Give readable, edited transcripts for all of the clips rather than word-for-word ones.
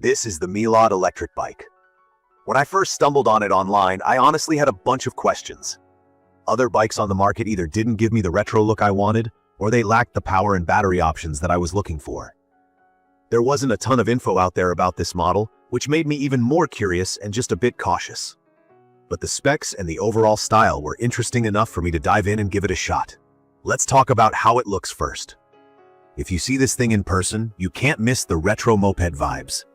This is the MEELOD Electric Bike. When I first stumbled on it online, I honestly had a bunch of questions. Other bikes on the market either didn't give me the retro look I wanted, or they lacked the power and battery options that I was looking for. There wasn't a ton of info out there about this model, which made me even more curious and just a bit cautious. But the specs and the overall style were interesting enough for me to dive in and give it a shot. Let's talk about how it looks first. If you see this thing in person, you can't miss the retro moped vibes.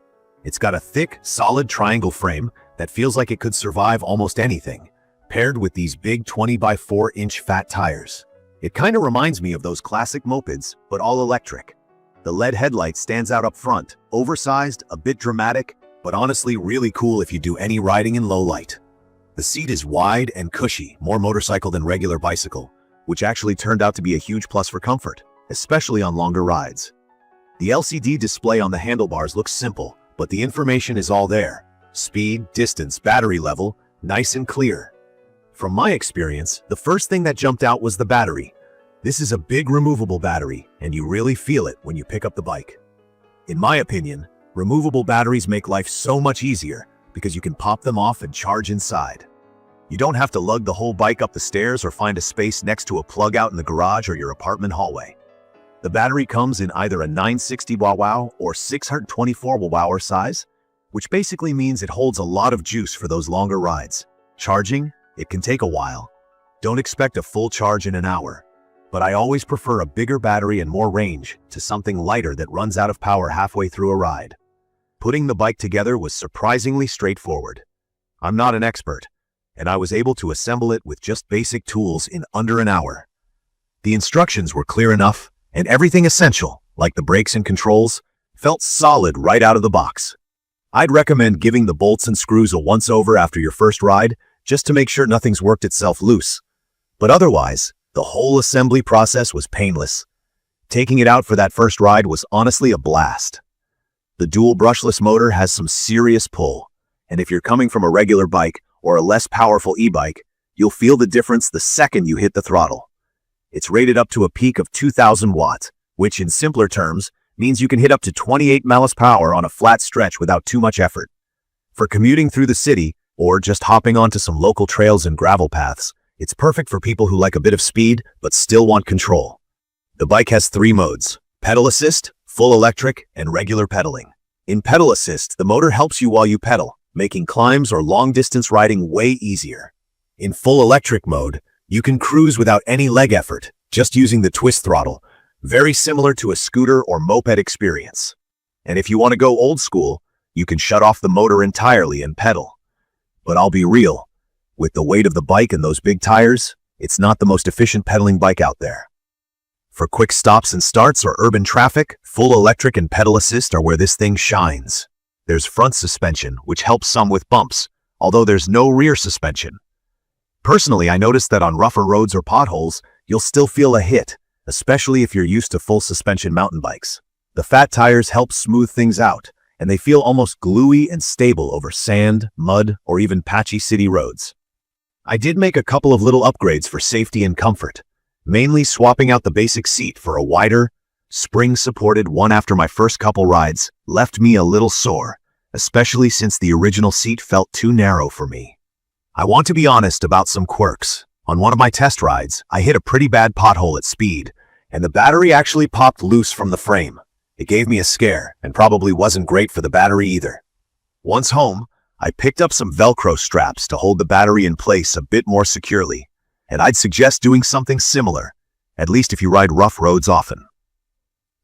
It's got a thick, solid triangle frame that feels like it could survive almost anything, paired with these big 20 by 4-inch fat tires. It kind of reminds me of those classic mopeds, but all electric. The LED headlight stands out up front, oversized, a bit dramatic, but honestly really cool if you do any riding in low light. The seat is wide and cushy, more motorcycle than regular bicycle, which actually turned out to be a huge plus for comfort, especially on longer rides. The LCD display on the handlebars looks simple, but the information is all there. Speed, distance, battery level, nice and clear. From my experience, the first thing that jumped out was the battery. This is a big removable battery, and you really feel it when you pick up the bike. In my opinion, removable batteries make life so much easier because you can pop them off and charge inside. You don't have to lug the whole bike up the stairs or find a space next to a plug out in the garage or your apartment hallway. The battery comes in either a 960 Wh or 624 Wh size, which basically means it holds a lot of juice for those longer rides. Charging, it can take a while. Don't expect a full charge in an hour, but I always prefer a bigger battery and more range to something lighter that runs out of power halfway through a ride. Putting the bike together was surprisingly straightforward. I'm not an expert, and I was able to assemble it with just basic tools in under an hour. The instructions were clear enough, and everything essential, like the brakes and controls, felt solid right out of the box. I'd recommend giving the bolts and screws a once-over after your first ride, just to make sure nothing's worked itself loose. But otherwise, the whole assembly process was painless. Taking it out for that first ride was honestly a blast. The dual brushless motor has some serious pull, and if you're coming from a regular bike or a less powerful e-bike, you'll feel the difference the second you hit the throttle. It's rated up to a peak of 2,000 watts, which in simpler terms means you can hit up to 28 miles per hour on a flat stretch without too much effort. For commuting through the city or just hopping onto some local trails and gravel paths, it's perfect for people who like a bit of speed but still want control. The bike has 3 modes: pedal assist, full electric, and regular pedaling. In pedal assist, the motor helps you while you pedal, making climbs or long-distance riding way easier. In full electric mode, you can cruise without any leg effort, just using the twist throttle, very similar to a scooter or moped experience. And if you want to go old school, you can shut off the motor entirely and pedal. But I'll be real, with the weight of the bike and those big tires, it's not the most efficient pedaling bike out there. For quick stops and starts or urban traffic, full electric and pedal assist are where this thing shines. There's front suspension, which helps some with bumps, although there's no rear suspension. Personally, I noticed that on rougher roads or potholes, you'll still feel a hit, especially if you're used to full suspension mountain bikes. The fat tires help smooth things out, and they feel almost gluey and stable over sand, mud, or even patchy city roads. I did make a couple of little upgrades for safety and comfort, mainly swapping out the basic seat for a wider, spring-supported one after my first couple rides left me a little sore, especially since the original seat felt too narrow for me. I want to be honest about some quirks. On one of my test rides, I hit a pretty bad pothole at speed, and the battery actually popped loose from the frame. It gave me a scare, and probably wasn't great for the battery either. Once home, I picked up some Velcro straps to hold the battery in place a bit more securely, and I'd suggest doing something similar, at least if you ride rough roads often.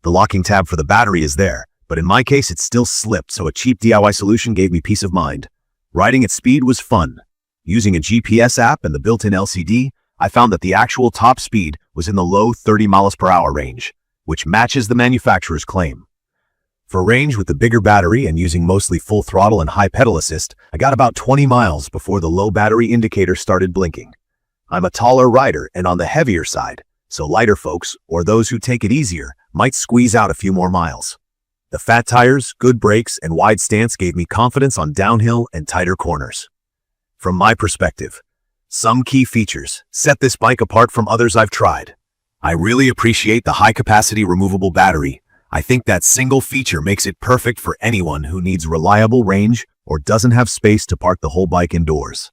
The locking tab for the battery is there, but in my case it still slipped, so a cheap DIY solution gave me peace of mind. Riding at speed was fun. Using a GPS app and the built-in LCD, I found that the actual top speed was in the low 30 miles per hour range, which matches the manufacturer's claim. For range with the bigger battery and using mostly full throttle and high pedal assist, I got about 20 miles before the low battery indicator started blinking. I'm a taller rider and on the heavier side, so lighter folks, or those who take it easier, might squeeze out a few more miles. The fat tires, good brakes, and wide stance gave me confidence on downhill and tighter corners. From my perspective, some key features set this bike apart from others I've tried. I really appreciate the high-capacity removable battery. I think that single feature makes it perfect for anyone who needs reliable range or doesn't have space to park the whole bike indoors.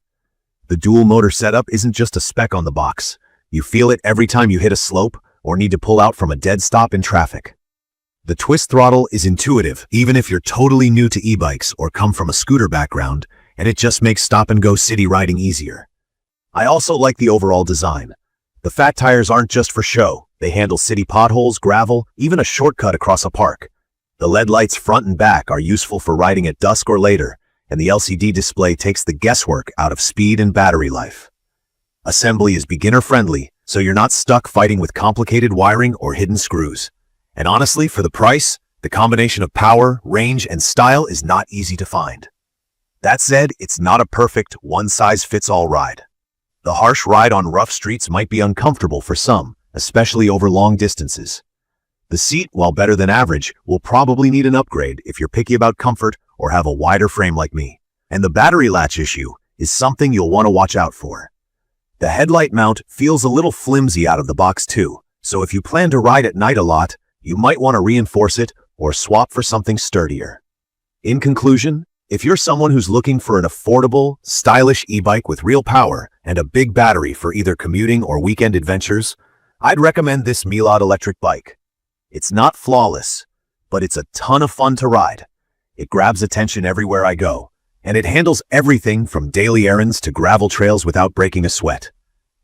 The dual motor setup isn't just a spec on the box. You feel it every time you hit a slope or need to pull out from a dead stop in traffic. The twist throttle is intuitive, even if you're totally new to e-bikes or come from a scooter background, and it just makes stop-and-go city riding easier. I also like the overall design. The fat tires aren't just for show. They handle city potholes, gravel, even a shortcut across a park. The LED lights front and back are useful for riding at dusk or later, and the LCD display takes the guesswork out of speed and battery life. Assembly is beginner-friendly, so you're not stuck fighting with complicated wiring or hidden screws. And honestly, for the price, the combination of power, range, and style is not easy to find. That said, it's not a perfect one-size-fits-all ride. The harsh ride on rough streets might be uncomfortable for some, especially over long distances. The seat, while better than average, will probably need an upgrade if you're picky about comfort or have a wider frame like me. And the battery latch issue is something you'll want to watch out for. The headlight mount feels a little flimsy out of the box too, so if you plan to ride at night a lot, you might want to reinforce it or swap for something sturdier. In conclusion, if you're someone who's looking for an affordable, stylish e-bike with real power and a big battery for either commuting or weekend adventures, I'd recommend this MEELOD electric bike. It's not flawless, but it's a ton of fun to ride. It grabs attention everywhere I go, and it handles everything from daily errands to gravel trails without breaking a sweat.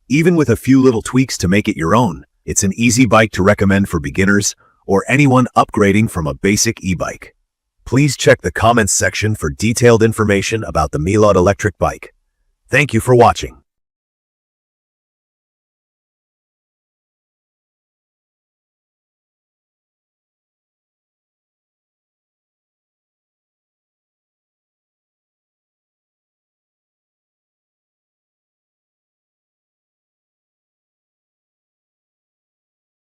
Even with a few little tweaks to make it your own, it's an easy bike to recommend for beginners or anyone upgrading from a basic e-bike. Please check the comments section for detailed information about the MEELOD electric bike. Thank you for watching.